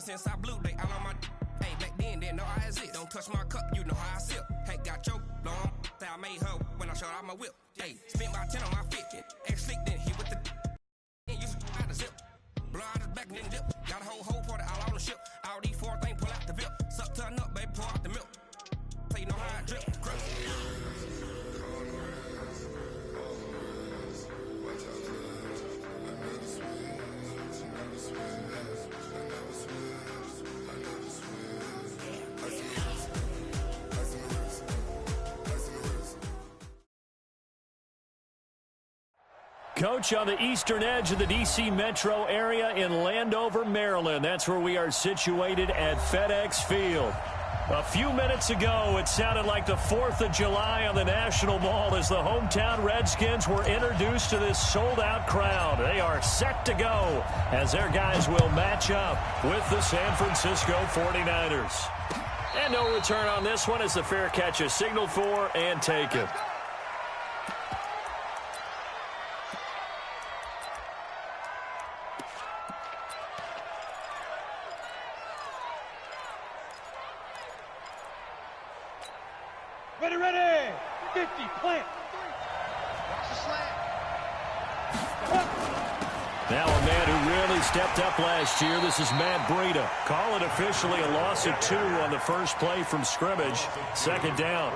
Ever since I blew, they all on my hey, back then, didn't know I exist. Don't touch my cup, you know how I sip. Hey, got your long, I made her when I showed out my whip. Hey, spent about 10 on my fit. Ex-slick, then hit with the you out the zip. Blow out his back and then dip. Got a whole party all on the ship. All these four things, pull out the VIP. Suck turn up, baby, pour out the milk. So you know how I drip. Coach, on the eastern edge of the D.C. metro area in Landover, Maryland. That's where we are situated at FedEx Field. A few minutes ago, it sounded like the 4th of July on the National Mall as the hometown Redskins were introduced to this sold-out crowd. They are set to go as their guys will match up with the San Francisco 49ers. And no return on this one as the fair catch is signaled for and taken. Ready. 50, plant. Watch the slant. Now a man who really stepped up last year. This is Matt Breida. Call it officially a loss of 2 on the first play from scrimmage. Second down.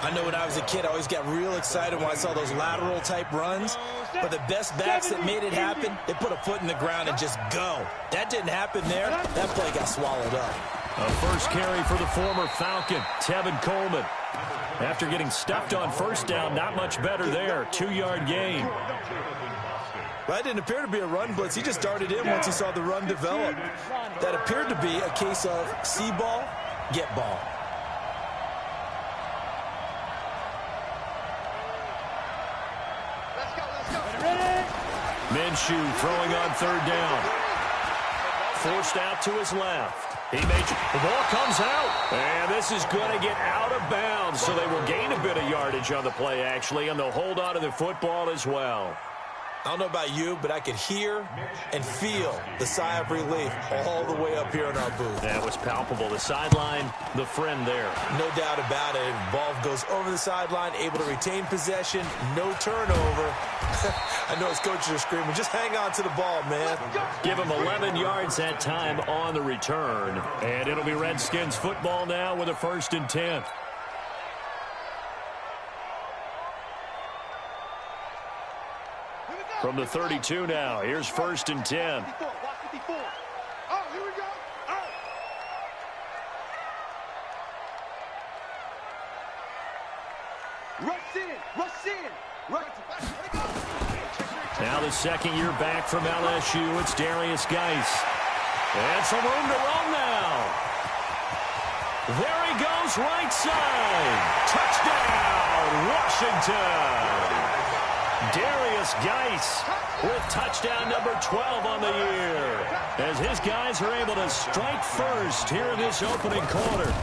I know when I was a kid, I always got real excited when I saw those lateral-type runs. But the best backs that made it happen, they put a foot in the ground and just go. That didn't happen there. That play got swallowed up. A first carry for the former Falcon, Tevin Coleman. After getting stuffed on first down, not much better there. 2-yard gain. Well, that didn't appear to be a run blitz. He just darted in once he saw the run develop. That appeared to be a case of see ball, get ball. Let's go. Minshew throwing on third down. Forced out to his left. The ball comes out, and this is going to get out of bounds, so they will gain a bit of yardage on the play, actually, and they'll hold on to the football as well. I don't know about you, but I could hear and feel the sigh of relief all the way up here in our booth. That was palpable. The sideline, the friend there. No doubt about it. Ball goes over the sideline, able to retain possession, no turnover. I know his coaches are screaming, just hang on to the ball, man. Give him 11 yards that time on the return. And it'll be Redskins football now with a 1st and 10. From the 32 now, here's 1st and 10. Watch 54. Oh, here we go. Rush in. Now the second year back from LSU, it's Darius Geis. And some room to run now. There he goes, right side. Touchdown, Washington. Darius Geis with touchdown number 12 on the year as his guys are able to strike first here in this opening quarter.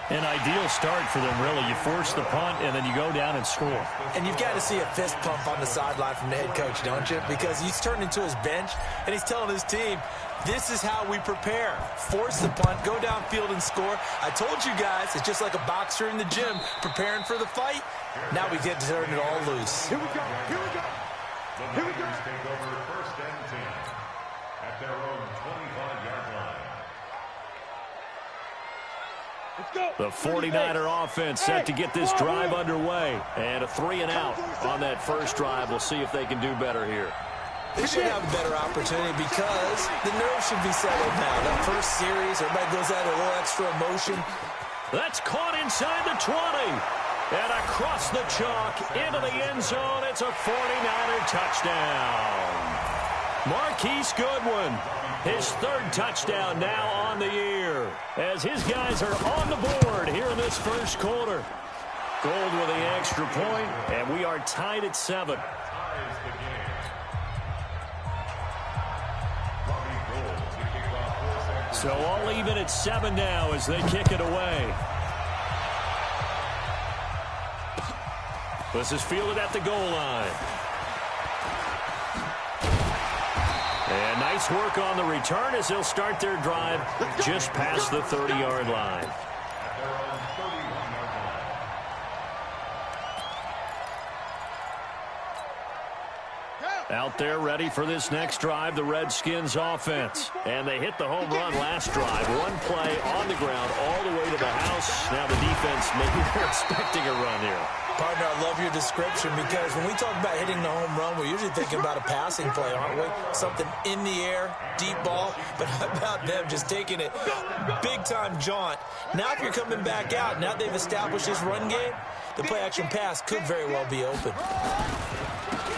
An ideal start for them, really. You force the punt, and then you go down and score. And you've got to see a fist pump on the sideline from the head coach, don't you? Because he's turned into his bench, and he's telling his team, this is how we prepare. Force the punt, go downfield and score. I told you guys, it's just like a boxer in the gym preparing for the fight. Now we get to turn it all loose. Here we go. The Redskins take over 1st and 10 at their own 25-yard line. The 49er offense set to get this drive underway. And a 3-and-out on that first drive. We'll see if they can do better here. They should have a better opportunity because the nerves should be settled now. That first series, everybody goes out a little extra emotion. That's caught inside the 20. And across the chalk into the end zone. It's a 49er touchdown. Marquise Goodwin, his 3rd touchdown now on the year as his guys are on the board here in this first quarter. Gold with the extra point, and we are tied at 7. So all even at 7 now as they kick it away. This is fielded at the goal line. And nice work on the return as they'll start their drive just past the 30-yard line. Out there ready for this next drive, the Redskins offense. And they hit the home run last drive. One play on the ground all the way to the house. Now the defense, maybe they're expecting a run here. Partner, I love your description because when we talk about hitting the home run, we're usually thinking about a passing play, aren't we? Something in the air, deep ball. But how about them just taking it big-time jaunt? Now if you're coming back out, now they've established this run game, the play-action pass could very well be open.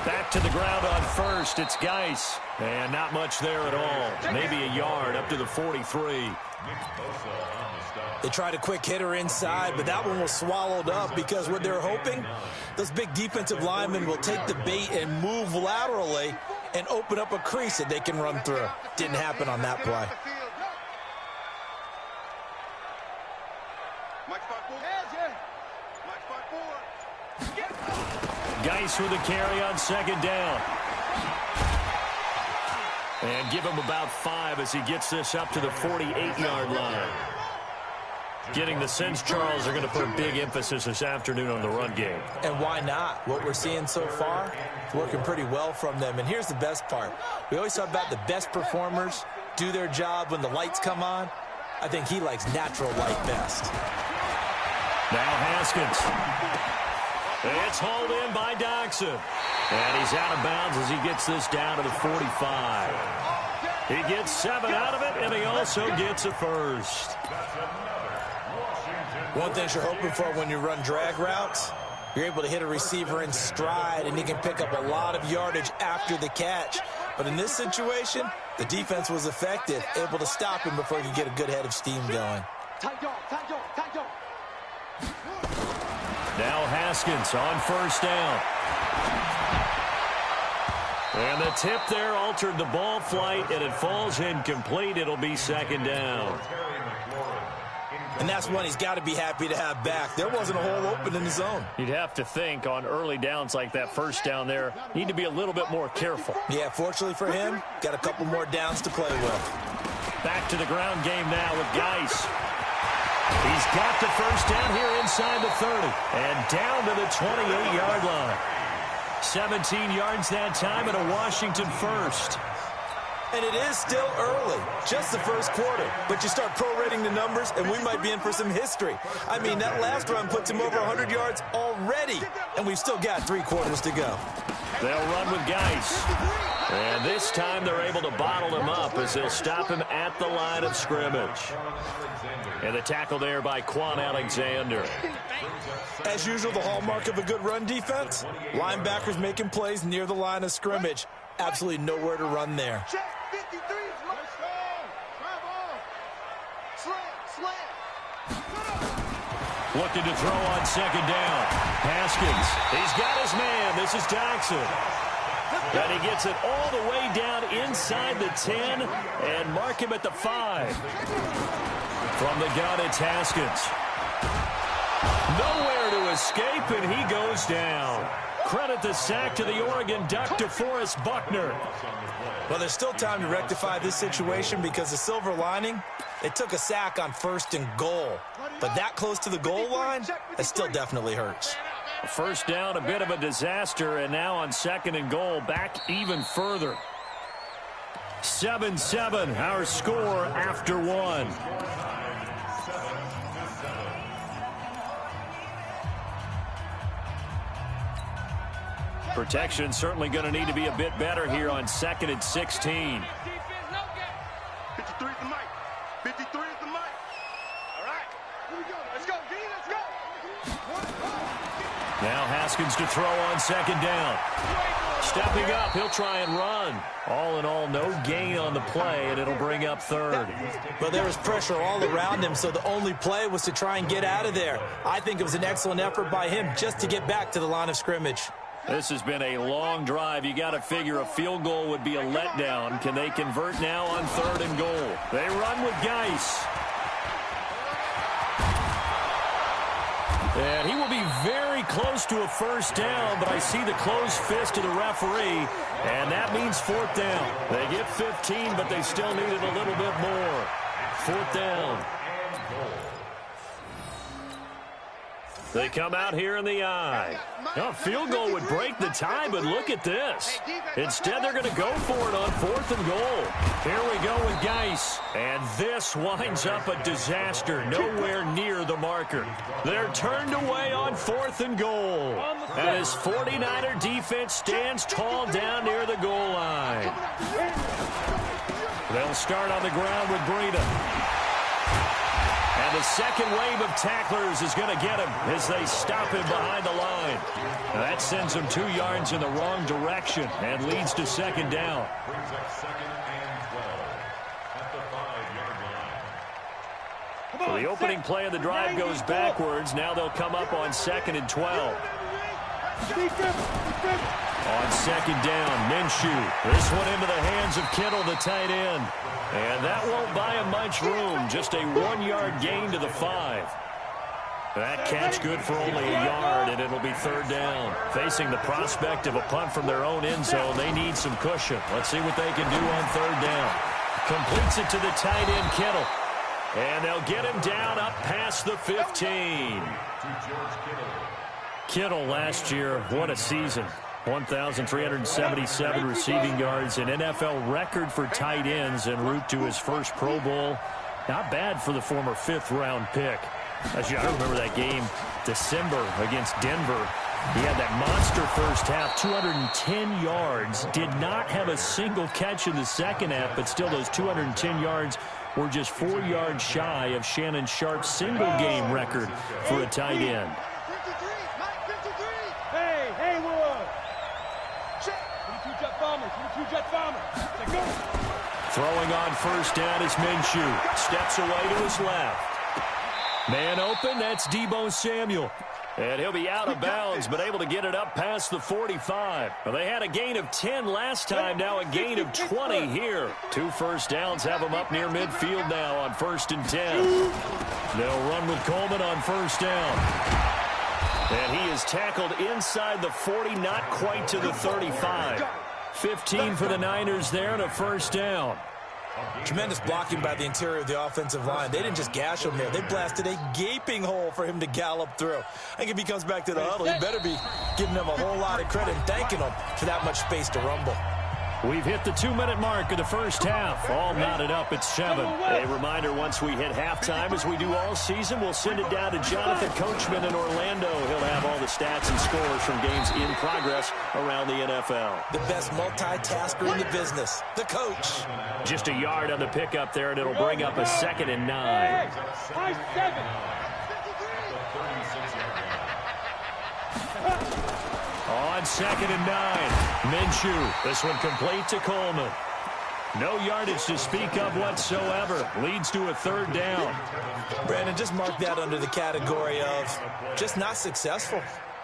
Back to the ground on first. It's Geis. And not much there at all. Maybe a yard up to the 43. They tried a quick hitter inside, but that one was swallowed up because what they're hoping, those big defensive linemen will take the bait and move laterally and open up a crease that they can run through. Didn't happen on that play. Geis with a carry on second down. And give him about 5 as he gets this up to the 48-yard line. Getting the sense Charles are going to put a big emphasis this afternoon on the run game. And why not? What we're seeing so far is working pretty well from them. And here's the best part. We always talk about the best performers do their job when the lights come on. I think he likes natural light best. Now Haskins. It's hauled in by Doxson. And he's out of bounds as he gets this down to the 45. He gets 7 out of it, and he also gets a first. One thing you're hoping for when you run drag routes, you're able to hit a receiver in stride, and he can pick up a lot of yardage after the catch. But in this situation, the defense was effective, able to stop him before he could get a good head of steam going. Now Haskins on first down. And the tip there altered the ball flight, and it falls incomplete. It'll be second down. And that's one he's got to be happy to have back. There wasn't a hole open in the zone. You'd have to think on early downs like that first down there, need to be a little bit more careful. Yeah, fortunately for him, got a couple more downs to play with. Back to the ground game now with Geis. He's got the first down here inside the 30 and down to the 28-yard line. 17 yards that time and a Washington first. And it is still early, just the first quarter. But you start prorating the numbers, and we might be in for some history. I mean, that last run puts him over 100 yards already, and we've still got 3 quarters to go. They'll run with Geis. And this time they're able to bottle him up as they'll stop him at the line of scrimmage. And the tackle there by Quan Alexander. As usual, the hallmark of a good run defense, linebackers making plays near the line of scrimmage. Absolutely nowhere to run there. Looking to throw on second down. Haskins. He's got his man. This is Doxson. And he gets it all the way down inside the 10 and mark him at the 5. From the gun, it's Haskins. Nowhere to escape, and he goes down. Credit the sack to the Oregon Duck, DeForest Buckner. Well, there's still time to rectify this situation because the silver lining, it took a sack on 1st and goal. But that close to the goal line, that still definitely hurts. First down, a bit of a disaster, and now on 2nd and goal, back even further. 7-7, our score after 1. Protection certainly going to need to be a bit better here on 2nd and 16. 53 is the mic. 53 is the mic. All right. Here we go. Let's go. D, let's go. Now Haskins to throw on 2nd down. Stepping up, he'll try and run. All in all, no gain on the play, and it'll bring up 3rd. But there was pressure all around him, so the only play was to try and get out of there. I think it was an excellent effort by him just to get back to the line of scrimmage. This has been a long drive. You got to figure a field goal would be a letdown. Can they convert now on 3rd and goal? They run with Geis. And he will be very close to a first down, but I see the closed fist of the referee, and that means fourth down. They get 15, but they still needed a little bit more. Fourth down. They come out here in the eye. A field goal would break the tie, but look at this. Instead, they're going to go for it on fourth and goal. Here we go with Geis. And this winds up a disaster, nowhere near the marker. They're turned away on fourth and goal. And his 49er defense stands tall down near the goal line. They'll start on the ground with Breida. And the second wave of tacklers is going to get him as they stop him behind the line. That sends him 2 yards in the wrong direction and leads to second down. Brings up second and 12 at the 5-yard line. So the opening play of the drive goes backwards. Now they'll come up on second and 12. On second down, Minshew. This one into the hands of Kittle, the tight end. And that won't buy him much room. Just a 1-yard gain to the 5. That catch good for only a yard, and it'll be third down. Facing the prospect of a punt from their own end zone, they need some cushion. Let's see what they can do on third down. Completes it to the tight end, Kittle. And they'll get him down up past the 15. Kittle last year, what a season. 1,377 receiving yards, an NFL record for tight ends en route to his first Pro Bowl. Not bad for the former 5th-round pick. As I remember that game, December against Denver. He had that monster first half, 210 yards. Did not have a single catch in the second half, but still those 210 yards were just 4 yards shy of Shannon Sharpe's single-game record for a tight end. Throwing on first down is Minshew. Steps away to his left. Man open, that's Deebo Samuel. And he'll be out of bounds, but able to get it up past the 45. Well, they had a gain of 10 last time, now a gain of 20 here. 2 first downs have them up near midfield now on 1st and 10. They'll run with Coleman on first down. And he is tackled inside the 40, not quite to the 35. 15 for the Niners there and a first down. Tremendous blocking by the interior of the offensive line. They didn't just gash him there. They blasted a gaping hole for him to gallop through. I think if he comes back to the huddle, he better be giving them a whole lot of credit and thanking them for that much space to rumble. We've hit the 2-minute mark of the first half. All knotted up at 7. A reminder, once we hit halftime, as we do all season, we'll send it down to Jonathan Coachman in Orlando. He'll have all the stats and scores from games in progress around the NFL. The best multitasker in the business, the coach. Just a yard on the pickup there, and it'll bring up a 2nd and 9. On 2nd and 9, Minshew. This one complete to Coleman. No yardage to speak of whatsoever. Leads to a 3rd down. Brandon, just mark that under the category of just not successful.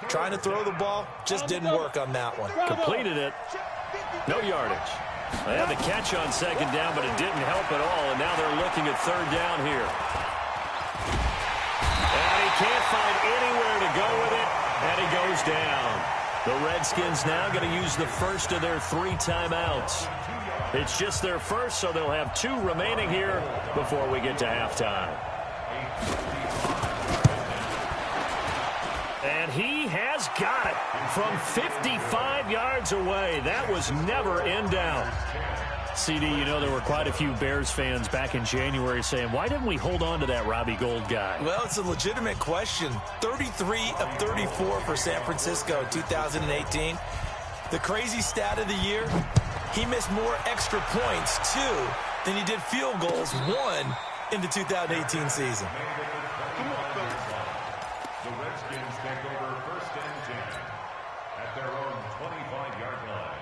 Trying to throw the ball, just didn't work on that one. Completed it. No yardage. They had the catch on 2nd down, but it didn't help at all, and now they're looking at 3rd down here. And he can't find anywhere to go with it, and he goes down. The Redskins now going to use the first of their 3 timeouts. It's just their first, so they'll have 2 remaining here before we get to halftime. And he has got it from 55 yards away. That was never in doubt. CD, you know there were quite a few Bears fans back in January saying, why didn't we hold on to that Robbie Gould guy? Well, it's a legitimate question. 33 of 34 for San Francisco in 2018. The crazy stat of the year, he missed more extra points, 2, than he did field goals, 1 in the 2018 season. The Redskins take over 1st and 10 at their own 25-yard line.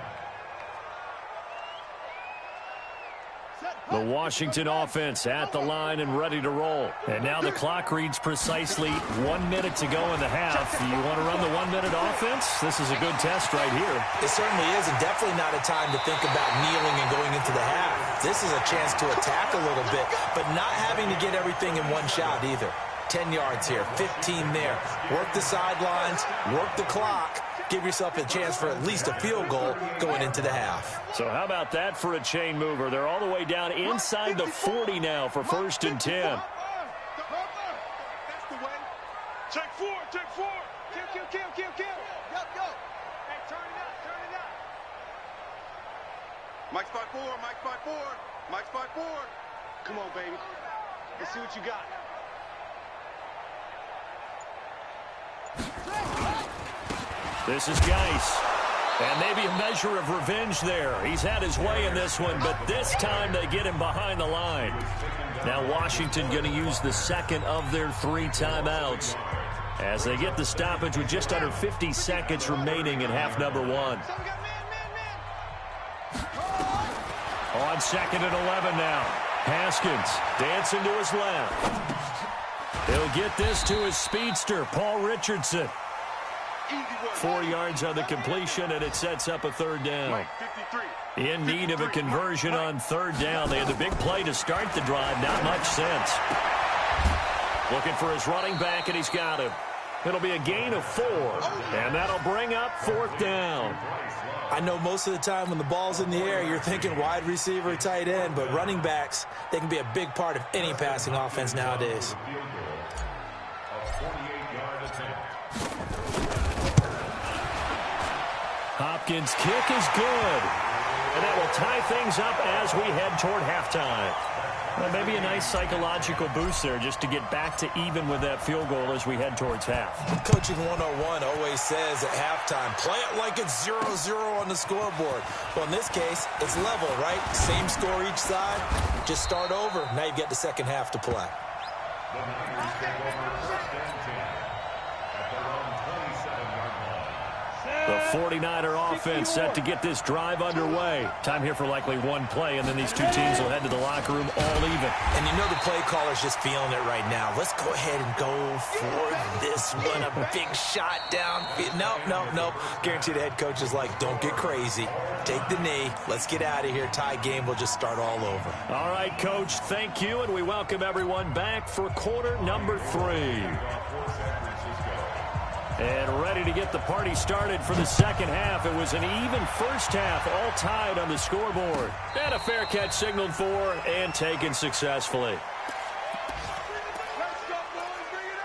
The Washington offense at the line and ready to roll. And now the clock reads precisely 1 minute to go in the half. You want to run the 1-minute offense? This is a good test right here. It certainly is, and definitely not a time to think about kneeling and going into the half. This is a chance to attack a little bit, but not having to get everything in one shot either. 10 yards here, 15 there. Work the sidelines, work the clock. Give yourself a chance for at least a field goal going into the half. So how about that for a chain mover? They're all the way down inside the 40 now for 1st and 10. That's the way. Check four. Kill. Go. Hey, turn it up. Mike spot four. Come on, baby. Let's see what you got. This is Geis. And maybe a measure of revenge there. He's had his way in this one, but this time they get him behind the line. Now Washington going to use the second of their 3 timeouts as they get the stoppage with just under 50 seconds remaining in half number 1. On 2nd and 11 now. Haskins dancing to his left. He'll get this to his speedster, Paul Richardson. 4 yards on the completion, and it sets up a 3rd down. In need of a conversion on 3rd down. They had the big play to start the drive. Not much sense. Looking for his running back, and he's got him. It'll be a gain of 4, and that'll bring up 4th down. I know most of the time when the ball's in the air, you're thinking wide receiver, tight end, but running backs, they can be a big part of any passing offense nowadays. Hopkins' kick is good. And that will tie things up as we head toward halftime. Well, maybe a nice psychological boost there just to get back to even with that field goal as we head towards half. Coaching 101 always says at halftime, play it like it's 0-0 on the scoreboard. Well, in this case, it's level, right? Same score each side. Just start over. Now you've got the second half to play. The Niners take over 1st and 10 at their own 27-yard line. The 49er offense set to get this drive underway. Time here for likely one play, and then these two teams will head to the locker room all even. And you know the play caller's just feeling it right now. Let's go ahead and go for this one. A big shot down. Nope. Guarantee the head coach is like, don't get crazy. Take the knee. Let's get out of here. Tie game will just start all over. All right, Coach, thank you, and we welcome everyone back for quarter number 3. And ready to get the party started for the second half. It was an even first half, all tied on the scoreboard. And a fair catch signaled for and taken successfully. Let's go, boys. Bring it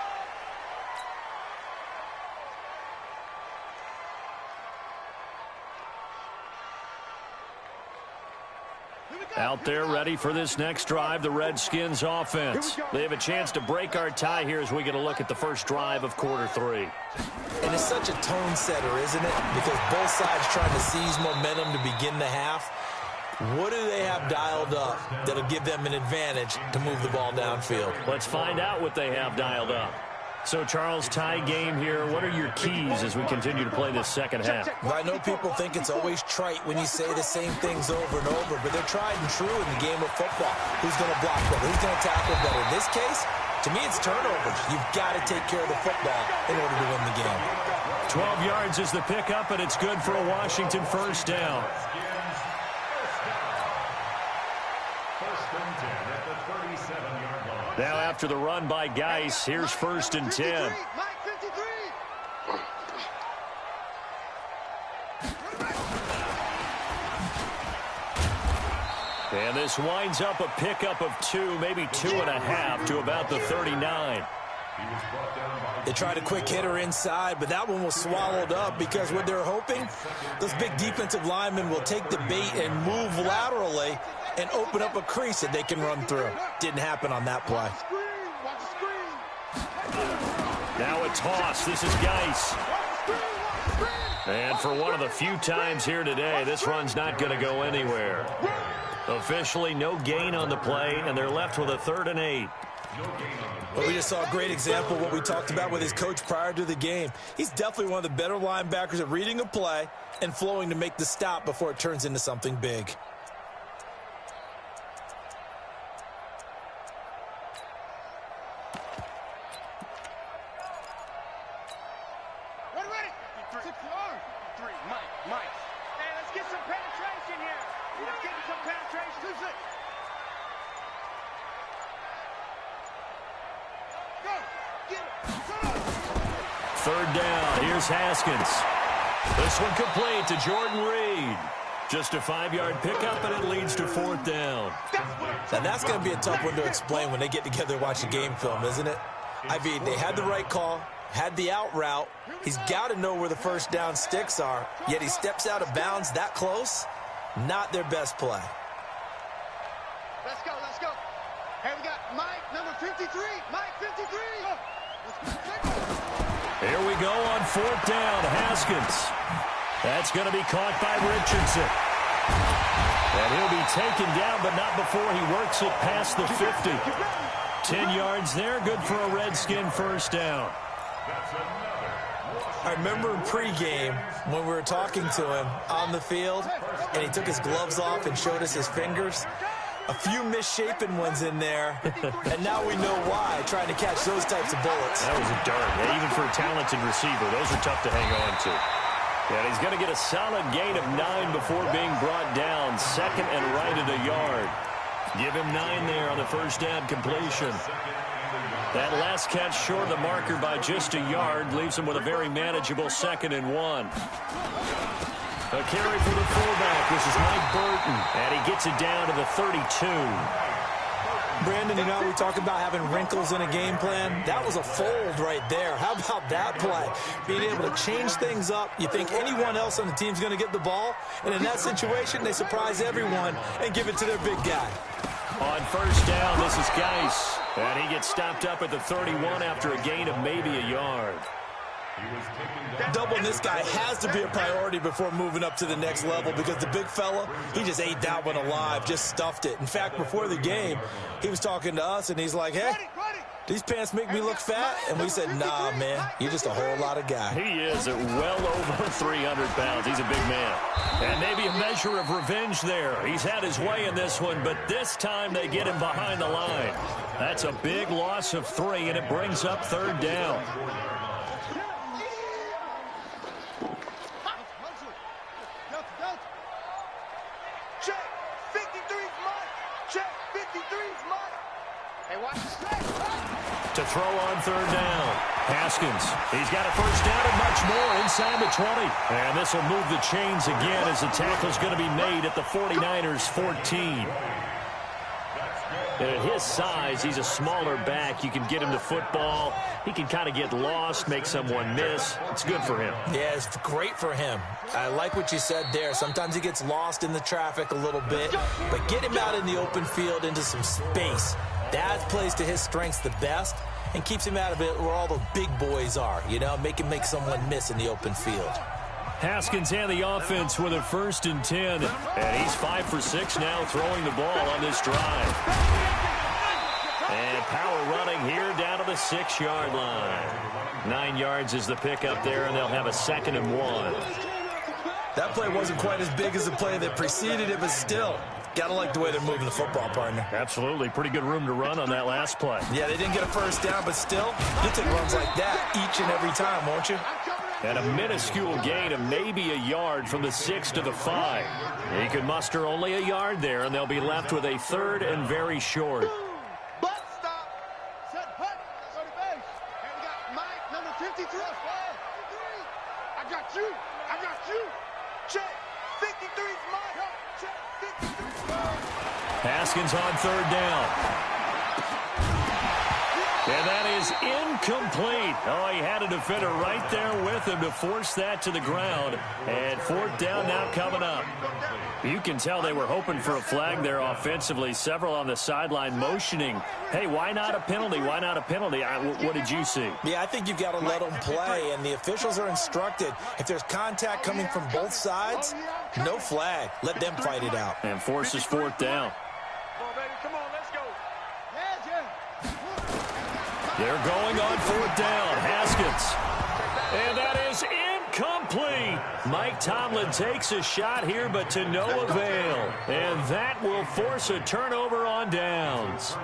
on. Out there ready for this next drive, the Redskins offense. They have a chance to break our tie here as we get a look at the first drive of quarter 3. And it's such a tone setter, isn't it? Because both sides trying to seize momentum to begin the half. What do they have dialed up that'll give them an advantage to move the ball downfield? Let's find out what they have dialed up. So, Charles, tie game here. What are your keys as we continue to play this second half? Well, I know people think it's always trite when you say the same things over and over, but they're tried and true in the game of football. Who's going to block better? Who's going to tackle better? In this case, to me, it's turnovers. You've got to take care of the football in order to win the game. 12 yards is the pickup, and it's good for a Washington first down. Now after the run by Geis, here's 1st and 10. And this winds up a pickup of 2, maybe 2.5 to about the 39. They tried a quick hitter inside, but that one was swallowed up because what they're hoping, those big defensive linemen will take the bait and move laterally and open up a crease that they can run through. Didn't happen on that play. Now a toss. This is Geis. And for one of the few times here today, this run's not going to go anywhere. Officially no gain on the play, and they're left with a 3rd and 8. But we just saw a great example of what we talked about with his coach prior to the game. He's definitely one of the better linebackers at reading a play and flowing to make the stop before it turns into something big. Mike. Hey, let's get some penetration here. Let's get some penetration. Go. Third down. Here's Haskins. This one complete to Jordan Reed. Just a 5-yard pickup, and it leads to fourth down. Now, that's going to be a tough one to explain when they get together and watch the game film, isn't it? I mean, they had the right call, had the out route. He's got to know where the first down sticks are, yet he steps out of bounds that close. Not their best play. Let's go, let's go. Hey, we got Mike, number 53. Mike, 53. Here we go on fourth down. Haskins. That's going to be caught by Richardson. And he'll be taken down, but not before he works it past the 50. 10 yards there. Good for a Redskin first down. I remember in pregame when we were talking to him on the field, and he took his gloves off and showed us his fingers. A few misshapen ones in there, and now we know why, trying to catch those types of bullets. That was a dart. Yeah, even for a talented receiver, those are tough to hang on to. And he's going to get a solid gain of 9 before being brought down. Second and right at a yard. Give him 9 there on the first down completion. That last catch short of the marker by just a yard leaves him with a very manageable 2nd and 1. A carry for the fullback. This is Mike Burton. And he gets it down to the 32. Brandon, you know, we talk about having wrinkles in a game plan. That was a fold right there. How about that play? Being able to change things up. You think anyone else on the team's going to get the ball, and in that situation, they surprise everyone and give it to their big guy. On first down, this is Geis. And he gets stopped up at the 31 after a gain of maybe a yard. Doubling this guy has to be a priority before moving up to the next level, because the big fella, he just ate that one alive, just stuffed it. In fact, before the game, he was talking to us, and he's like, hey, these pants make me look fat? And we said, nah, man, you're just a whole lot of guy. He is at well over 300 pounds. He's a big man. And maybe a measure of revenge there. He's had his way in this one, but this time they get him behind the line. That's a big loss of 3, and it brings up third down. To throw on third down. Haskins. He's got a first down and much more inside the 20. And this will move the chains again as the tackle's going to be made at the 49ers 14. And at his size, he's a smaller back. You can get him the football. He can kind of get lost, make someone miss. It's good for him. Yeah, it's great for him. I like what you said there. Sometimes he gets lost in the traffic a little bit, but get him out in the open field into some space. That plays to his strengths the best and keeps him out of it where all the big boys are, you know, make someone miss in the open field. Haskins and the offense with a 1st and 10. And he's 5 for 6 now throwing the ball on this drive. And power running here down to the 6-yard line. 9 yards is the pickup there, and they'll have a 2nd and 1. That play wasn't quite as big as the play that preceded it, but still, gotta like the way they're moving the football, partner. Absolutely. Pretty good room to run on that last play. Yeah, they didn't get a first down, but still, you'll take runs like that each and every time, won't you? And a minuscule gain of maybe a yard from the 6 to the 5. He could muster only a yard there, and they'll be left with a 3rd and very short. Butt stop. Set hut. Go to base. And we got Mike, number 53. I got you. I got you. Check. 53's Mike. Check. 53's Haskins on third down. And that is incomplete. Oh, he had a defender right there with him to force that to the ground. And fourth down now coming up. You can tell they were hoping for a flag there offensively. Several on the sideline motioning, hey, why not a penalty? Why not a penalty? What did you see? Yeah, I think you've got to let them play, and the officials are instructed. If there's contact coming from both sides, no flag. Let them fight it out. And forces fourth down. Come on, baby. Come on, let's go. They're going on fourth down. Haskins. And that is incomplete. Mike Tomlin takes a shot here, but to no avail. And that will force a turnover on downs.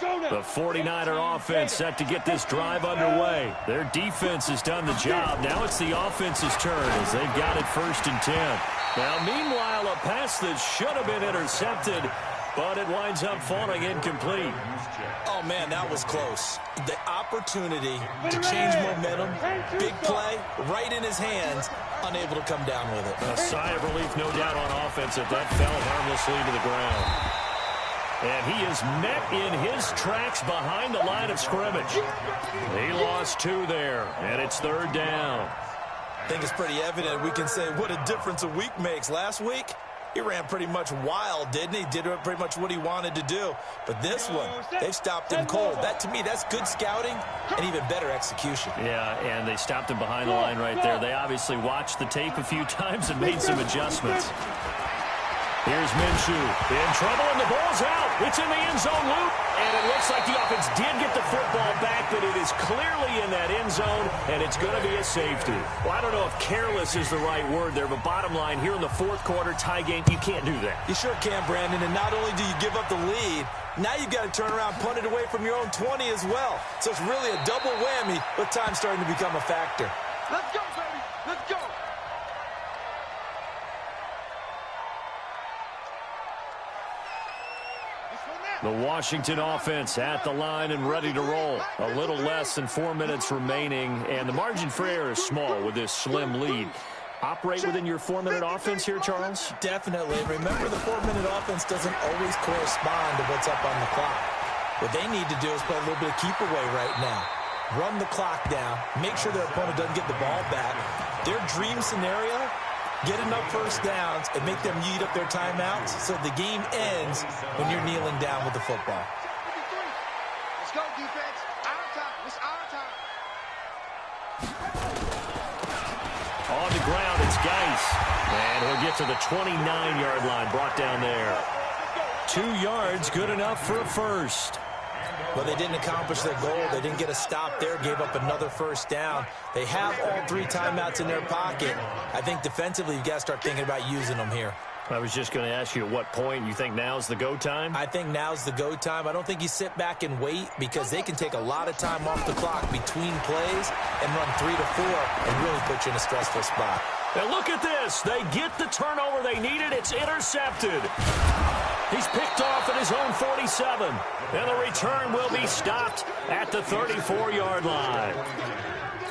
The 49er offense set to get this drive underway. Their defense has done the job. Now it's the offense's turn as they've got it 1st and 10. Now, meanwhile, a pass that should have been intercepted but it winds up falling incomplete. Oh, man, that was close. The opportunity to change momentum, big play, right in his hands, unable to come down with it. A sigh of relief, no doubt, on offense if that fell harmlessly to the ground. And he is met in his tracks behind the line of scrimmage. He lost 2 there, and it's 3rd down. I think it's pretty evident. We can say what a difference a week makes. Last week, he ran pretty much wild, didn't he? Did pretty much what he wanted to do. But this one, they've stopped him cold. That, to me, that's good scouting and even better execution. Yeah, and they stopped him behind the line right there. They obviously watched the tape a few times and made some adjustments. Here's Minshew in trouble, and the ball's out. It's in the end zone loop, and it looks like the offense did get the football back, but it is clearly in that end zone, and it's going to be a safety. Well, I don't know if careless is the right word there, but bottom line, here in the 4th quarter, tie game, you can't do that. You sure can, Brandon, and not only do you give up the lead, now you've got to turn around, punt it away from your own 20 as well. So it's really a double whammy with time starting to become a factor. Let's go, baby. Let's go. The Washington offense at the line and ready to roll. A little less than 4 minutes remaining, and the margin for error is small with this slim lead. Operate within your 4-minute offense here, Charles? Definitely. Remember, the 4-minute offense doesn't always correspond to what's up on the clock. What they need to do is play a little bit of keep away right now. Run the clock down. Make sure their opponent doesn't get the ball back. Their dream scenario, get enough first downs and make them eat up their timeouts so the game ends when you're kneeling down with the football. Let's go, defense. Our time. It's our time. On the ground, it's Geis. And he'll get to the 29-yard line, brought down there. 2 yards, good enough for a first. Well, they didn't accomplish their goal. They didn't get a stop there, gave up another first down. They have all 3 timeouts in their pocket. I think defensively, you've got to start thinking about using them here. I was just going to ask you at what point you think now's the go time? I think now's the go time. I don't think you sit back and wait because they can take a lot of time off the clock between plays and run 3 to 4 and really put you in a stressful spot. And look at this. They get the turnover they needed. It's intercepted. He's picked off at his own 47. And the return will be stopped at the 34-yard line.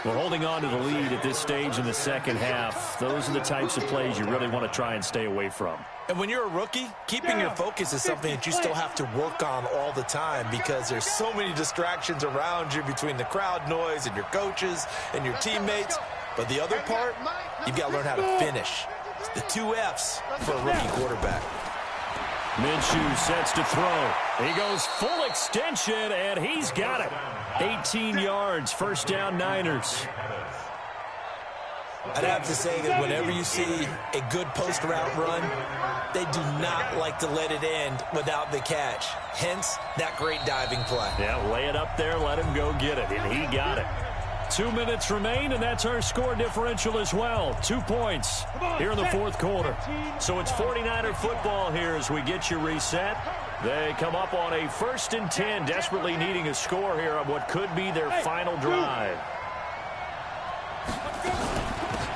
We're holding on to the lead at this stage in the second half. Those are the types of plays you really want to try and stay away from. And when you're a rookie, keeping your focus is something that you still have to work on all the time because there's so many distractions around you between the crowd noise and your coaches and your teammates. But the other part, you've got to learn how to finish. It's the 2 F's for a rookie quarterback. Minshew sets to throw. He goes full extension, and he's got it. 18 yards, first down Niners. I'd have to say that whenever you see a good post route run, they do not like to let it end without the catch. Hence, that great diving play. Yeah, lay it up there, let him go get it, and he got it. 2 minutes remain, and that's our score differential as well. 2 points here in the 4th quarter. So it's 49er football here as we get you reset. They come up on a 1st and 10, desperately needing a score here on what could be their final drive.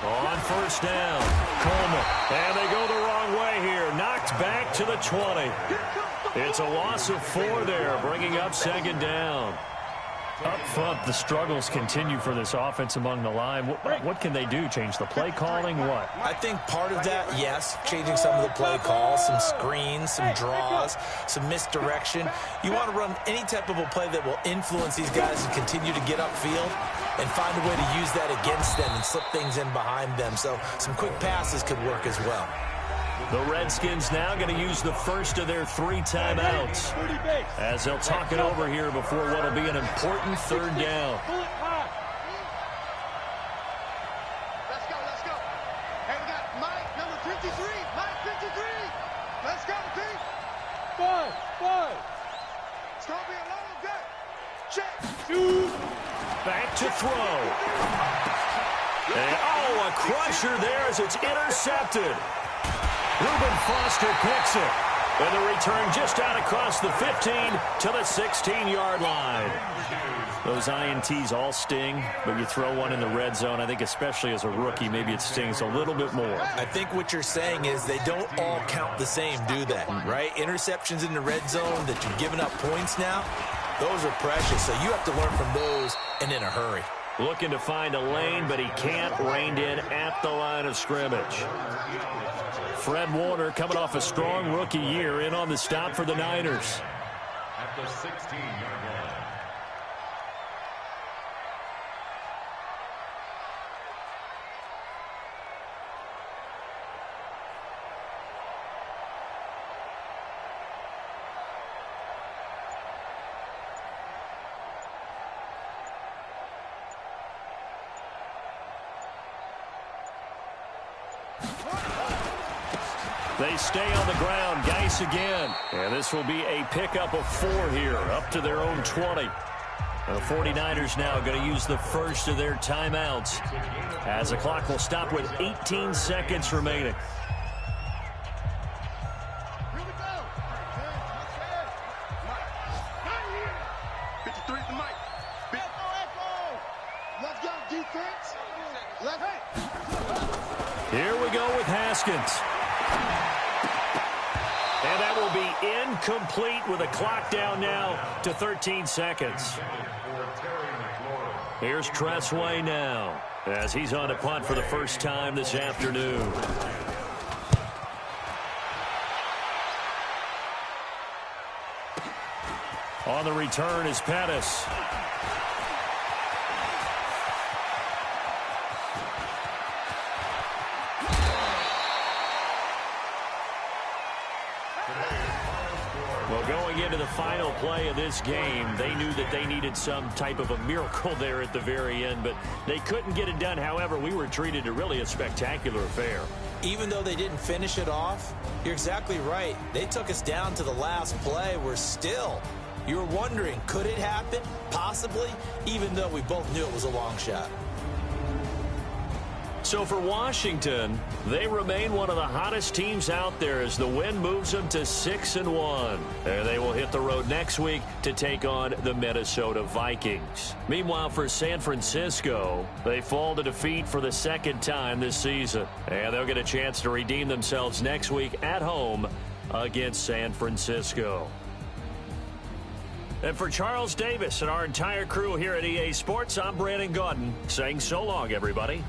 On 1st down, Coleman. And they go the wrong way here. Knocked back to the 20. It's a loss of 4 there, bringing up 2nd down. Up front, the struggles continue for this offense among the line. What can they do? Change the play calling? What? I think part of that, yes, changing some of the play calls, some screens, some draws, some misdirection. You want to run any type of a play that will influence these guys and continue to get upfield and find a way to use that against them and slip things in behind them. So some quick passes could work as well. The Redskins now going to use the first of their 3 timeouts as they'll talk it over here before what will be an important 3rd down. Let's go, let's go. Hey, we got Mike, number 53. Mike, 53. Let's go, team. 5. It's going to be a long day. Check. Back to throw. And, oh, a crusher there as it's intercepted. Reuben Foster picks it. And the return just out across the 15 to the 16-yard line. Those INTs all sting, but you throw one in the red zone, I think especially as a rookie, maybe it stings a little bit more. I think what you're saying is they don't all count the same, do they? Right? Interceptions in the red zone that you're giving up points now, those are precious. So you have to learn from those and in a hurry. Looking to find a lane, but he can't. Reined in at the line of scrimmage. Fred Warner coming off a strong rookie year in on the stop for the Niners. At the 16-yard line. They stay on the ground. Geis again. And this will be a pickup of 4 here, up to their own 20. The 49ers now going to use the first of their timeouts, as the clock will stop with 18 seconds remaining. Here we go. 53 to Mike. Echo. Let's go, defense. Here we go with Haskins. And that will be incomplete with a clock down now to 13 seconds. Here's Tressway now as he's on to punt for the first time this afternoon. On the return is Pettis. Well, going into the final play of this game, they knew that they needed some type of a miracle there at the very end, but they couldn't get it done. However, we were treated to really a spectacular affair. Even though they didn't finish it off, you're exactly right. They took us down to the last play. We're still, you were wondering, could it happen? Possibly, even though we both knew it was a long shot. So for Washington, they remain one of the hottest teams out there as the win moves them to 6-1. And they will hit the road next week to take on the Minnesota Vikings. Meanwhile, for San Francisco, they fall to defeat for the second time this season. And they'll get a chance to redeem themselves next week at home against San Francisco. And for Charles Davis and our entire crew here at EA Sports, I'm Brandon Gaudin saying so long, everybody.